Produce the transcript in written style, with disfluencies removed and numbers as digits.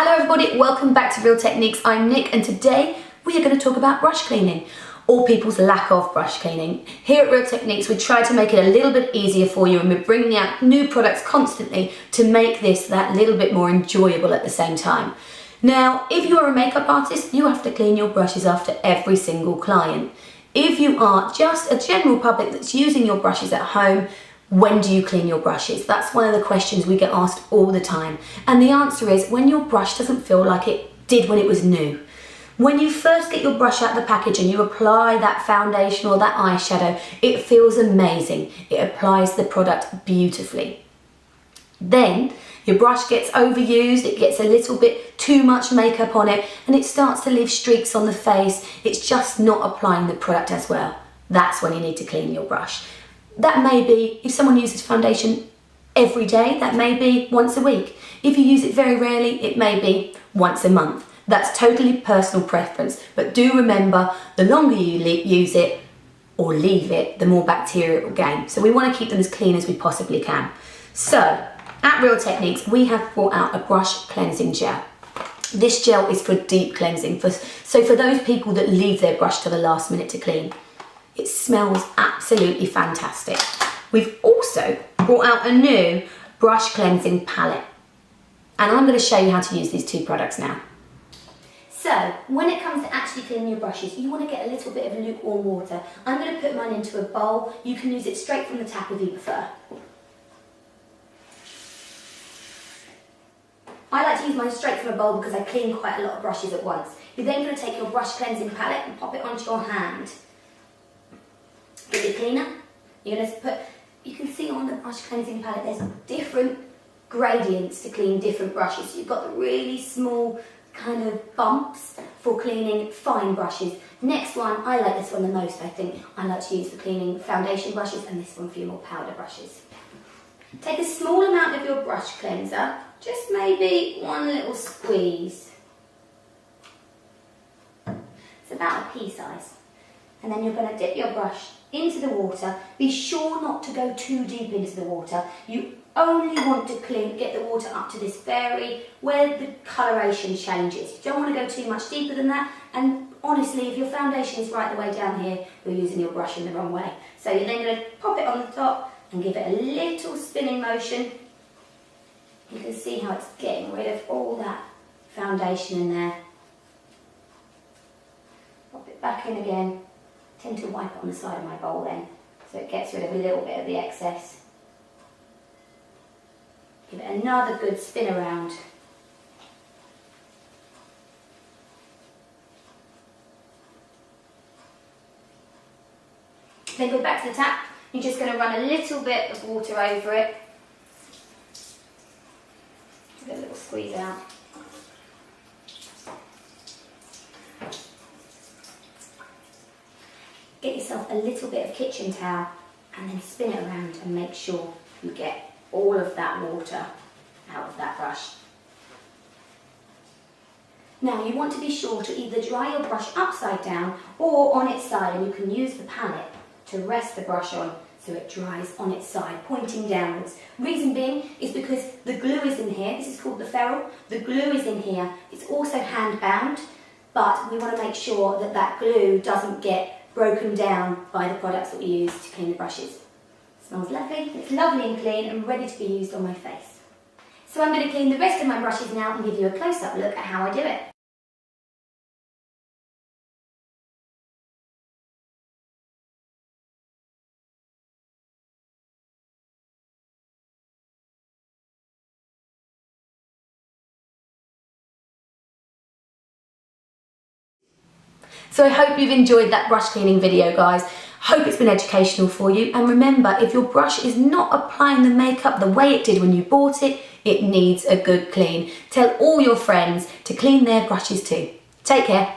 Hello everybody, welcome back to Real Techniques. I'm Nick and today we are going to talk about brush cleaning, or people's lack of brush cleaning. Here at Real Techniques we try to make it a little bit easier for you, and we're bringing out new products constantly to make this that little bit more enjoyable at the same time. Now, if you are a makeup artist, you have to clean your brushes after every single client. If you are just a general public that's using your brushes at home, when do you clean your brushes? That's one of the questions we get asked all the time. And the answer is when your brush doesn't feel like it did when it was new. When you first get your brush out of the package and you apply that foundation or that eyeshadow, it feels amazing. It applies the product beautifully. Then your brush gets overused, it gets a little bit too much makeup on it, and it starts to leave streaks on the face. It's just not applying the product as well. That's when you need to clean your brush. That may be, if someone uses foundation every day, that may be once a week. If you use it very rarely, it may be once a month. That's totally personal preference, but do remember, the longer you use it or leave it, the more bacteria it will gain. So we want to keep them as clean as we possibly can. So, at Real Techniques, we have brought out a brush cleansing gel. This gel is for deep cleansing, so for those people that leave their brush to the last minute to clean. It smells absolutely fantastic. We've also brought out a new brush cleansing palette, and I'm going to show you how to use these two products now. So, when it comes to actually cleaning your brushes, you want to get a little bit of lukewarm water. I'm going to put mine into a bowl. You can use it straight from the tap if you prefer. I like to use mine straight from a bowl because I clean quite a lot of brushes at once. You're then going to take your brush cleansing palette and pop it onto your hand. Get your cleaner. You're going to put, you can see on the brush cleansing palette there's different gradients to clean different brushes. So you've got the really small kind of bumps for cleaning fine brushes. Next one, I like this one the most, I think. I like to use for cleaning foundation brushes, and this one for your more powder brushes. Take a small amount of your brush cleanser, just maybe one little squeeze. It's about a pea size. And then you're going to dip your brush into the water. Be sure not to go too deep into the water. You only want to get the water up to this where the coloration changes. You don't want to go too much deeper than that. And honestly, if your foundation is right the way down here, you're using your brush in the wrong way. So you're then going to pop it on the top and give it a little spinning motion. You can see how it's getting rid of all that foundation in there. Pop it back in again. I tend to wipe it on the side of my bowl then, so it gets rid of a little bit of the excess. Give it another good spin around. Then go back to the tap. You're just going to run a little bit of water over it. Give it a little squeeze out. Get yourself a little bit of kitchen towel and then spin it around and make sure you get all of that water out of that brush. Now you want to be sure to either dry your brush upside down or on its side, and you can use the palette to rest the brush on so it dries on its side, pointing downwards. Reason being is because the glue is in here. This is called the ferrule. The glue is in here. It's also hand bound, but we want to make sure that that glue doesn't get broken down by the products that we use to clean the brushes. It smells lovely, it's lovely and clean and ready to be used on my face. So I'm going to clean the rest of my brushes now and give you a close-up look at how I do it. So I hope you've enjoyed that brush cleaning video, guys. Hope it's been educational for you. And remember, if your brush is not applying the makeup the way it did when you bought it, it needs a good clean. Tell all your friends to clean their brushes too. Take care.